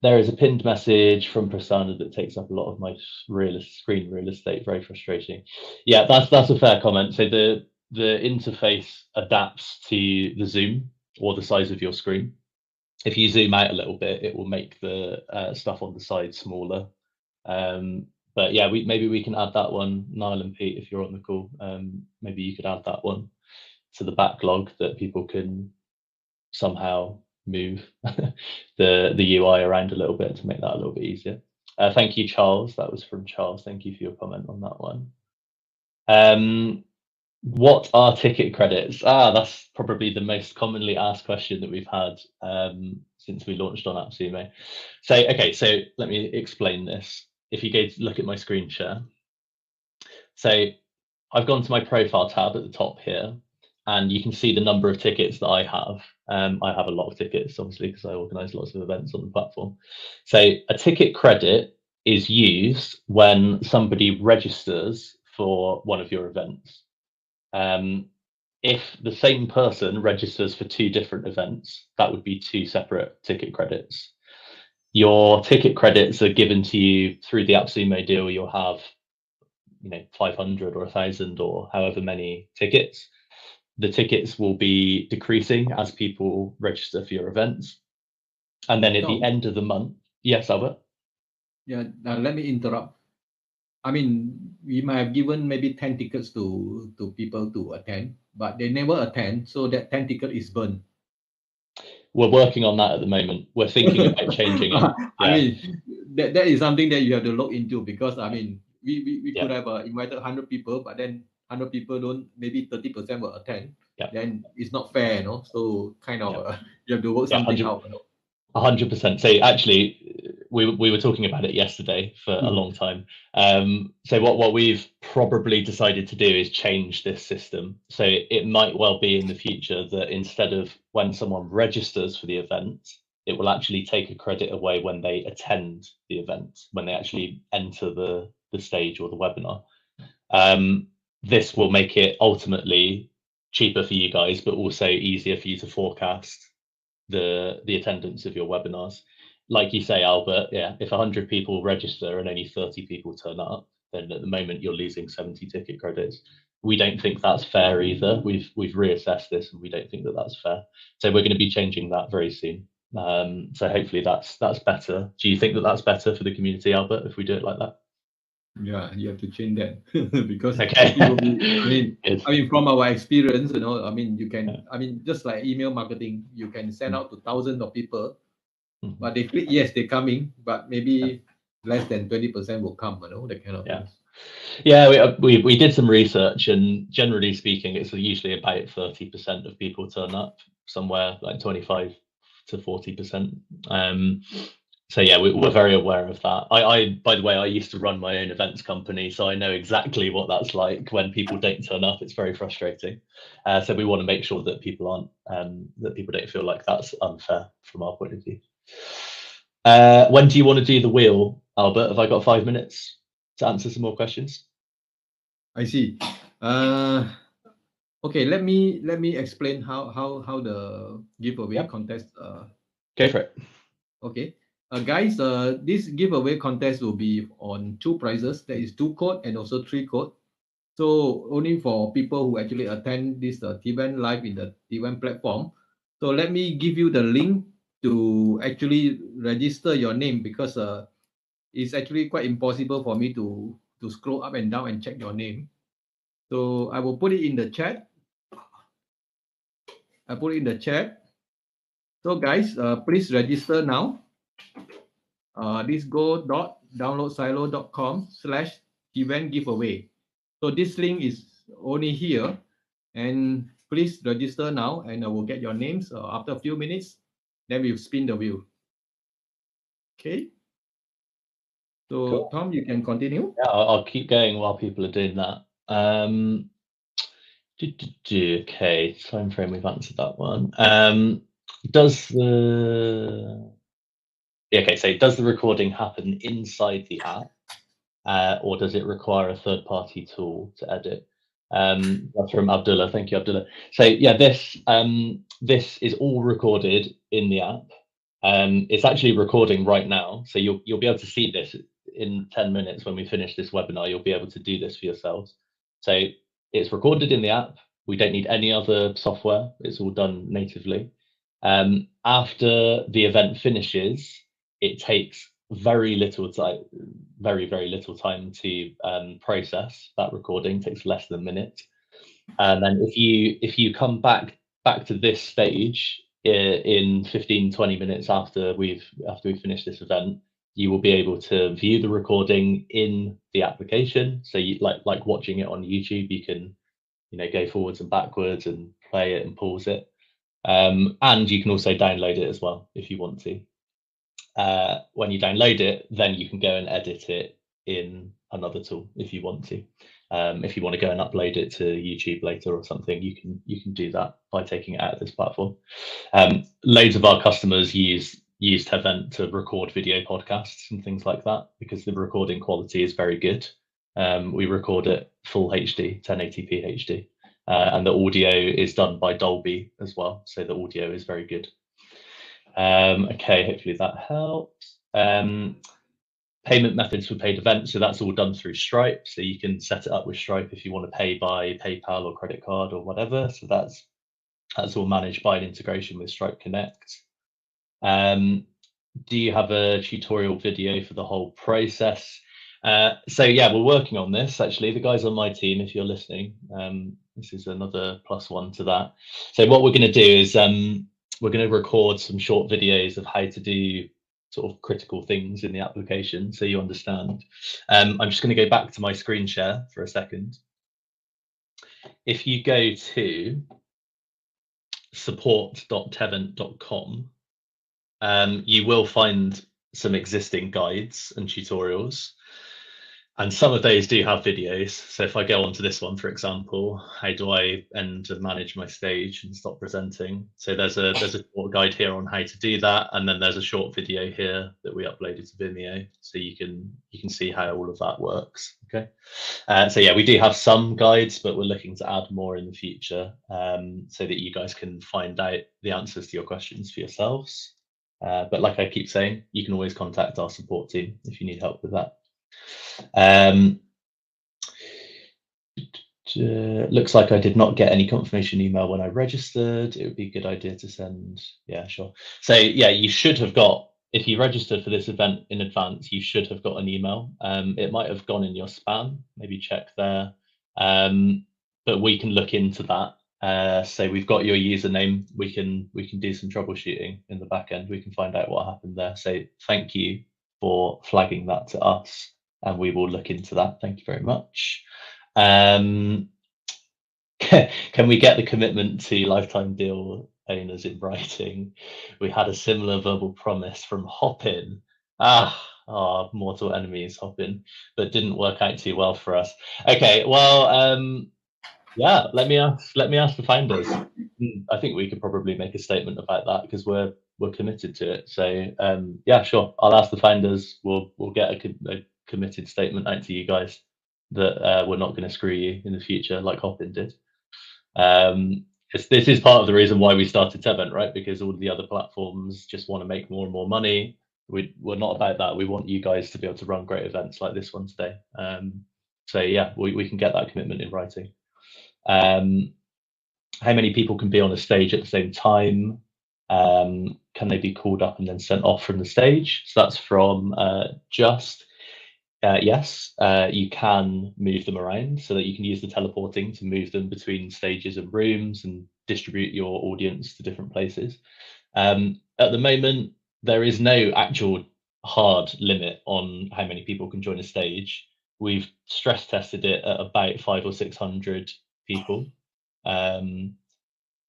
There is a pinned message from Prasanna that takes up a lot of my screen real estate. Very frustrating. Yeah, that's a fair comment. So the interface adapts to the zoom or the size of your screen. If you zoom out a little bit, it will make the stuff on the side smaller. But yeah, maybe we can add that one. Niall and Pete, if you're on the call, maybe you could add that one to the backlog that people can somehow move the UI around a little bit to make that a little bit easier. Thank you, Charles. That was from Charles. Thank you for your comment on that one. What are ticket credits? That's probably the most commonly asked question that we've had since we launched on AppSumo. So, okay, so let me explain this. If you go to look at my screen share. So I've gone to my profile tab at the top here, and you can see the number of tickets that I have. I have a lot of tickets, obviously, because I organize lots of events on the platform. So a ticket credit is used when somebody registers for one of your events. If the same person registers for 2 different events, that would be 2 separate ticket credits. Your ticket credits are given to you through the AppSumo deal. You'll have 500 or 1,000 or however many tickets. The tickets will be decreasing as people register for your events. And then at the end of the month, yes, Albert? Yeah, let me interrupt. I mean, we might have given maybe 10 tickets to people to attend, but they never attend, so that 10 ticket is burned. We're working on that at the moment. We're thinking about changing it. I mean, that is something that you have to look into, because I mean, we could have invited 100 people, but then 100 people don't, maybe 30% will attend. Then it's not fair, So kind of you have to work something out. 100%. So actually, we were talking about it yesterday for a long time. So what we've probably decided to do is change this system. So it might well be in the future that instead of when someone registers for the event, it will actually take a credit away when they attend the event, when they actually enter the stage or the webinar. This will make it ultimately cheaper for you guys, but also easier for you to forecast the attendance of your webinars. Like you say, Albert, if 100 people register and only 30 people turn up, then at the moment you're losing 70 ticket credits. We don't think that's fair either. We've reassessed this, and we don't think that that's fair. So we're going to be changing that very soon. So hopefully that's better. Do you think that that's better for the community, Albert, if we do it like that? Yeah, you have to change that because okay. I mean, from our experience, I mean, you can, I mean, just like email marketing, you can send out to thousands of people, but they click yes, they're coming, but maybe less than 20% will come, that kind of things. Yeah, we did some research, and generally speaking, it's usually about 30% of people turn up, somewhere like 25 to 40%. So yeah, we're very aware of that. I by the way, I used to run my own events company, so I know exactly what that's like when people don't turn up. It's very frustrating. So we want to make sure that people aren't, that people don't feel like that's unfair from our point of view. When do you want to do the wheel, Albert? Have I got 5 minutes to answer some more questions? I see. Okay, let me explain how the giveaway contest. Go for it. Okay. Guys, this giveaway contest will be on 2 prizes. There is 2 code and also 3 code. So only for people who actually attend this Tevent live in the Tevent platform. So let me give you the link to actually register your name, because it's actually quite impossible for me to scroll up and down and check your name. So I will put it in the chat. I put it in the chat. So guys, please register now. This go.downloadsilo.com/event giveaway. So this link is only here, and please register now, and I will get your names after a few minutes. Then we'll spin the wheel. Okay. So cool. Tom, you can continue. Yeah, I'll keep going while people are doing that. Okay, time frame, we've answered that one. Does the recording happen inside the app, or does it require a third-party tool to edit? That's from Abdullah. Thank you, Abdullah. So yeah, this is all recorded in the app. It's actually recording right now, so you'll be able to see this in 10 minutes when we finish this webinar. You'll be able to do this for yourselves. So it's recorded in the app. We don't need any other software. It's all done natively. After the event finishes, it takes very little time, very little time to process that recording. It takes less than a minute. And then if you come back to this stage in 15-20 minutes after we've finished this event, you will be able to view the recording in the application. So you like watching it on YouTube, you can, you know, go forwards and backwards and play it and pause it. And you can also download it as well if you want to. When you download it, then you can go and edit it in another tool if you want to. If you want to go and upload it to YouTube later or something, you can do that by taking it out of this platform. Loads of our customers use Tevent to record video podcasts and things like that because the recording quality is very good. We record it full HD, 1080p HD, and the audio is done by Dolby as well, so the audio is very good. Okay, hopefully that helps. Payment methods for paid events, so that's all done through Stripe. So you can set it up with Stripe if you want to pay by PayPal or credit card or whatever. So that's all managed by an integration with Stripe Connect. Do you have a tutorial video for the whole process? So yeah, we're working on this actually. The guys on my team, if you're listening, this is another +1 to that. So what we're going to do is we're going to record some short videos of how to do sort of critical things in the application so you understand. I'm just going to go back to my screen share for a second. If you go to support.tevent.com, you will find some existing guides and tutorials. And some of those do have videos. So if I go onto this one, for example, how do I end and manage my stage and stop presenting? So there's a short guide here on how to do that, and then there's a short video here that we uploaded to Vimeo, so you can see how all of that works. Okay. So yeah, we do have some guides, but we're looking to add more in the future, so that you guys can find out the answers to your questions for yourselves. But like I keep saying, you can always contact our support team if you need help with that. Looks like I did not get any confirmation email when I registered. It would be a good idea to send. Yeah, sure. So yeah, you should have got, if you registered for this event in advance, you should have got an email. It might have gone in your spam, maybe check there. But we can look into that. So we've got your username. We can do some troubleshooting in the back end. We can find out what happened there. So thank you for flagging that to us, and we will look into that. Thank you very much. Can we get the commitment to lifetime deal owners in writing? We had a similar verbal promise from Hopin. Our mortal enemies, Hopin, but didn't work out too well for us. Okay, well, yeah, let me ask the founders. I think we could probably make a statement about that because we're committed to it. So yeah, sure. I'll ask the founders. We'll get a committed statement out to you guys that we're not going to screw you in the future like Hopin did. This is part of the reason why we started Tevent, right? Because all the other platforms just want to make more and more money. We're not about that. We want you guys to be able to run great events like this one today. So yeah, we can get that commitment in writing. How many people can be on a stage at the same time? Can they be called up and then sent off from the stage? So that's from Just. Yes, you can move them around so that you can use the teleporting to move them between stages and rooms and distribute your audience to different places. At the moment, there is no actual hard limit on how many people can join a stage. We've stress tested it at about 500 or 600 people, and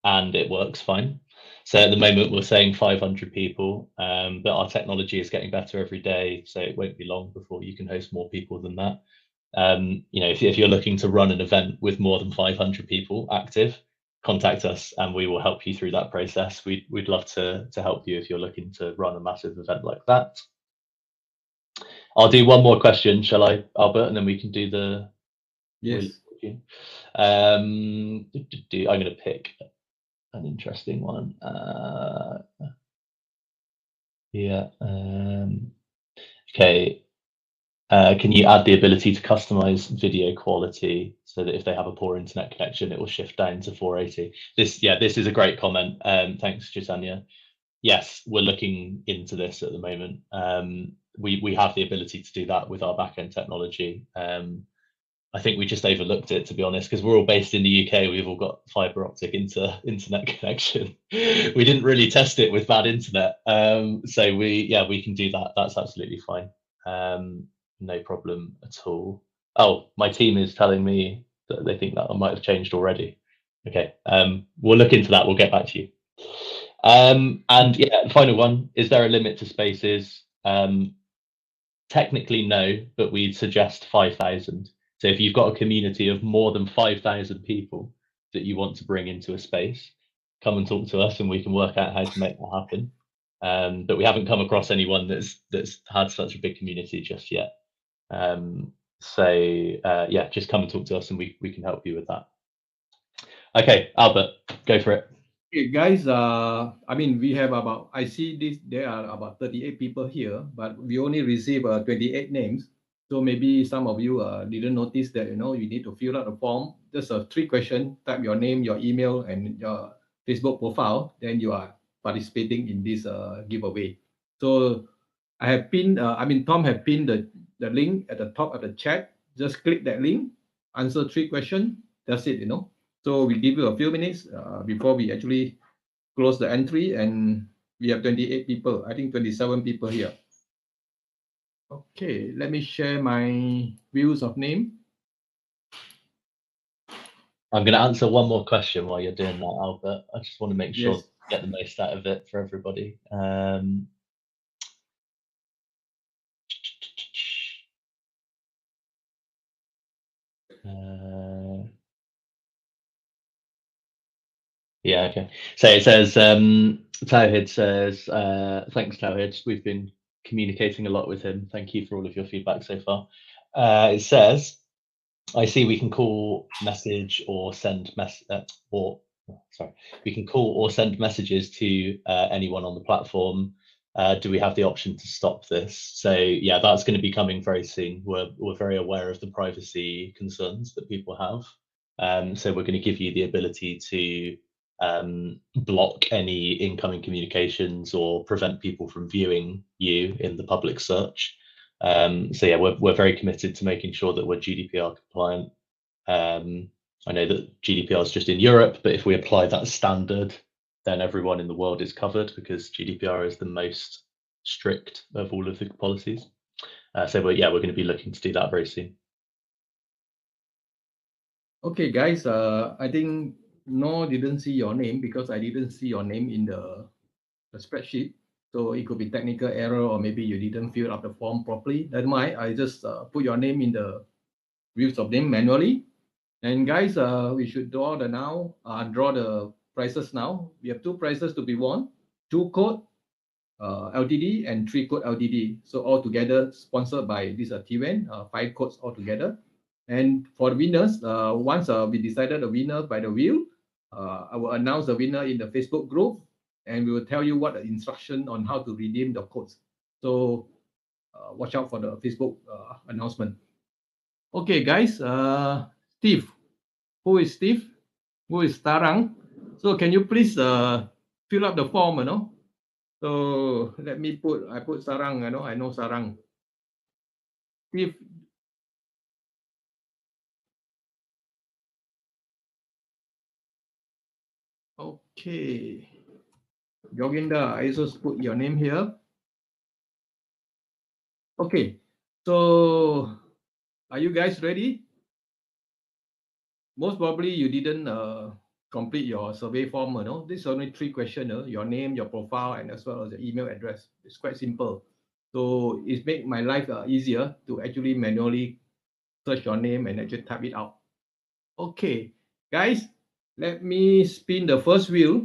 it works fine. So at the moment we're saying 500 people, but our technology is getting better every day, so it won't be long before you can host more people than that. You know, if you're looking to run an event with more than 500 people active, contact us and we will help you through that process. We'd love to help you if you're looking to run a massive event like that. I'll do one more question, shall I, Albert, and then we can do the. Yes. I'm going to pick an interesting one. Yeah. Okay. Can you add the ability to customize video quality so that if they have a poor internet connection, it will shift down to 480? This is a great comment. Thanks, Chaitanya. Yes, we're looking into this at the moment. We have the ability to do that with our backend technology. I think we just overlooked it, to be honest, because we're all based in the UK. We've all got fiber optic internet connection. We didn't really test it with bad internet, so we can do that. That's absolutely fine. No problem at all. Oh, my team is telling me that they think that I might have changed already. Okay, we'll look into that. We'll get back to you. And yeah, final one: is there a limit to spaces? Technically, no, but we'd suggest 5,000. So if you've got a community of more than 5,000 people that you want to bring into a space, come and talk to us, and we can work out how to make that happen. But we haven't come across anyone that's had such a big community just yet. Yeah, just come and talk to us, and we can help you with that. Okay, Albert, go for it. Okay, guys, I mean, we have about, I see this, there are about 38 people here, but we only receive 28 names. So maybe some of you didn't notice that, you need to fill out a form. Just 3 questions, type your name, your email, and your Facebook profile. Then you are participating in this giveaway. So I have pinned, Tom have pinned the link at the top of the chat. Just click that link, answer 3 questions. That's it, So we give you a few minutes before we actually close the entry, and we have 28 people. I think 27 people here. Okay, let me share my views of name. I'm going to answer one more question while you're doing that, Albert. I just want to make sure Yes. to get the most out of it for everybody. Yeah, okay. So it says, Tawhid says, thanks, Tawhid. We've been communicating a lot with him. Thank you for all of your feedback so far. It says, I see we can call, message, or send we can call or send messages to anyone on the platform. Do we have the option to stop this? So yeah, that's going to be coming very soon. We're very aware of the privacy concerns that people have. So we're going to give you the ability to block any incoming communications or prevent people from viewing you in the public search. So yeah, we're very committed to making sure that we're GDPR compliant. I know that GDPR is just in Europe, but if we apply that standard, then everyone in the world is covered, because GDPR is the most strict of all of the policies. So we're going to be looking to do that very soon. Okay, guys, I think no didn't see your name because I didn't see your name in the spreadsheet. So it could be technical error, or maybe you didn't fill up the form properly. Never mind, I just put your name in the views of name manually. And guys, we should draw the prizes now. We have 2 prizes to be won: 2 code LTD and 3 code LTD. So all together sponsored by this Tevent, 5 codes altogether. And for the winners, once we decided the winner by the wheel, I will announce the winner in the Facebook group, and we will tell you what the instruction on how to redeem the codes. So watch out for the Facebook announcement. Okay, guys. Steve. Who is Steve? Who is Tarang? So can you please fill up the form, So let me I put Sarang, I know Sarang. Steve. Okay. Yoginda, I just put your name here. Okay. So are you guys ready? Most probably you didn't complete your survey form, This is only 3 questions, your name, your profile, and as well as the email address. It's quite simple. So it's make my life easier to actually manually search your name and actually type it out. Okay, guys, let me spin the first wheel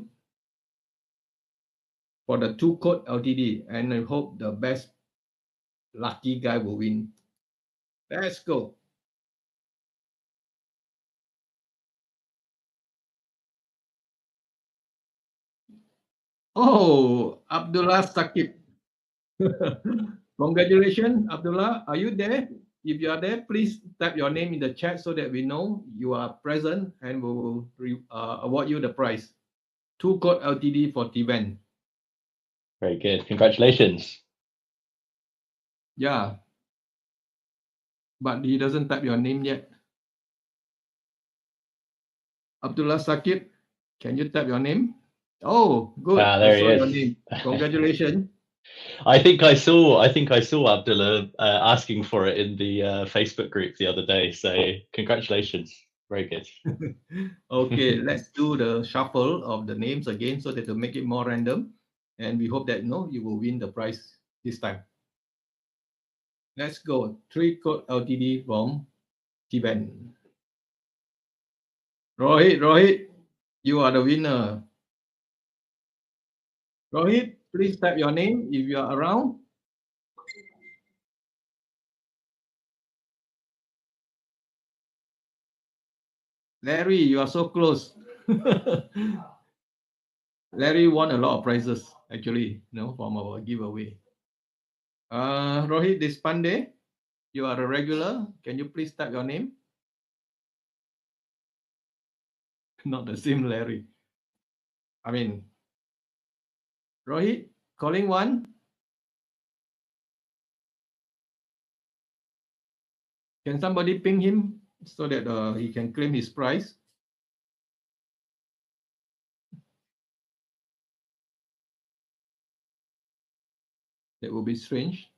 for the 2 code LTD, and I hope the best lucky guy will win. Let's go. Oh, Abdullah Sakib. Congratulations, Abdullah. Are you there? If you are there, please type your name in the chat so that we know you are present, and we will award you the prize. 2 code LTD for Tevent. Very good. Congratulations. Yeah. But he doesn't type your name yet. Abdullah Sakib, can you type your name? Oh, good. There I saw he your is. name. Congratulations. I think I saw Abdullah asking for it in the Facebook group the other day. So congratulations, very good. Okay, let's do the shuffle of the names again so that to make it more random, and we hope that you will win the prize this time. Let's go. 3Code Ltd from Tevent. Rohit, you are the winner. Rohit, please type your name if you are around. Larry, you are so close. Larry won a lot of prizes, actually, from our giveaway. Rohit Deshpande, you are a regular. Can you please type your name? Not the same Larry. I mean, Rohit, calling one. Can somebody ping him so that he can claim his prize? That will be strange.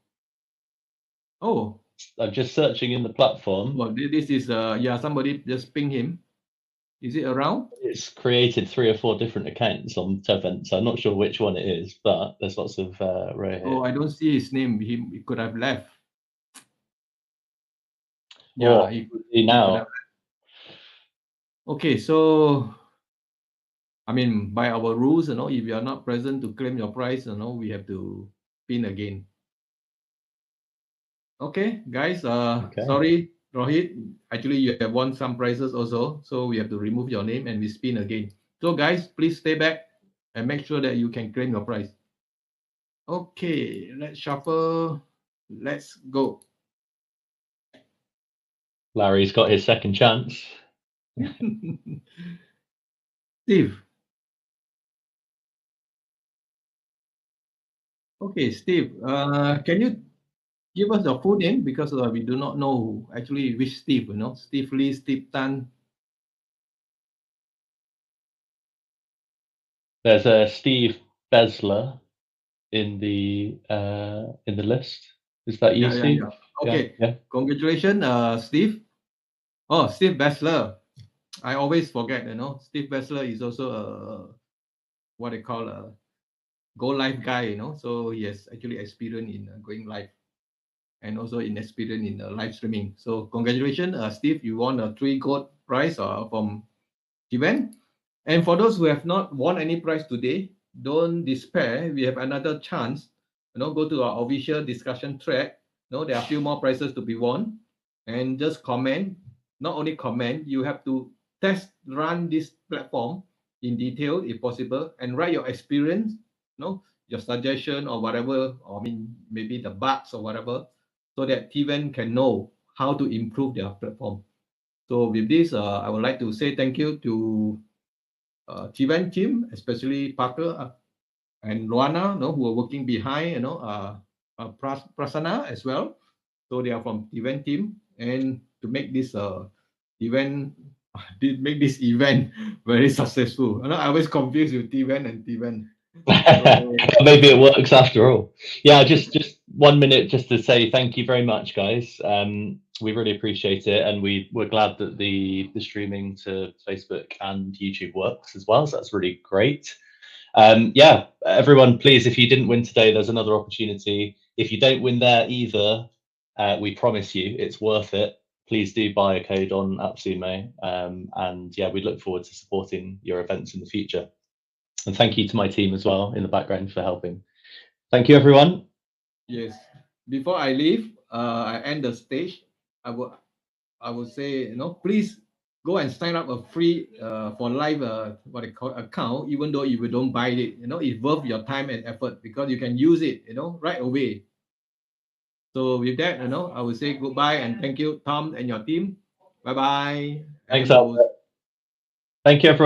Oh, I'm just searching in the platform. well, this is somebody just ping him. Is it around? It's created 3 or 4 different accounts on Tevent, so I'm not sure which one it is, but there's lots of Rohit. Oh, I don't see his name. He could have left. Yeah, he could now. have. Okay, so I mean, by our rules, if you are not present to claim your prize, we have to pin again. Okay, guys. Sorry, Rohit. Actually, you have won some prizes also, so we have to remove your name and we spin again. So, guys, please stay back and make sure that you can claim your prize. Okay, let's shuffle. Let's go. Larry's got his second chance. Steve. Okay, Steve. Can you give us your full name, because we do not know actually which Steve. Steve Lee, Steve Tan. There's a Steve Besler in the list. Is that you, Steve? Yeah. Okay. Yeah. Congratulations, Steve. Oh, Steve Besler. I always forget. Steve Besler is also what they call a go live guy. So he has actually experience in going live, and also in experience in live streaming. So congratulations, Steve. You won a 3 gold prize from Tevent. And for those who have not won any prize today, don't despair. We have another chance. Go to our official discussion thread. There are a few more prizes to be won. And just comment. Not only comment, you have to test run this platform in detail if possible, and write your experience, your suggestion or whatever, or maybe the bugs or whatever, so that Tevent can know how to improve their platform. So with this, I would like to say thank you to Tevent team, especially Parker and Luana, who are working behind, Prasanna as well. So they are from Tevent team, and to make this event, did make this event very successful. I always confuse with Tevent and Tevent. Maybe it works after all. Yeah, just 1 minute just to say thank you very much, guys. We really appreciate it, and we're glad that the streaming to Facebook and YouTube works as well. So that's really great. Yeah, everyone, please, if you didn't win today, there's another opportunity. If you don't win there either, we promise you it's worth it. Please do buy a code on AppSumo, and yeah, we look forward to supporting your events in the future. And thank you to my team as well in the background for helping. Thank you, everyone. Yes. Before I leave, I end the stage. I would say, please go and sign up a free for live what they call account. Even though if you don't buy it, it's worth your time and effort, because you can use it, right away. So with that, I would say goodbye and thank you, Tom and your team. Bye bye. Thanks, Albert. Thank you, everyone.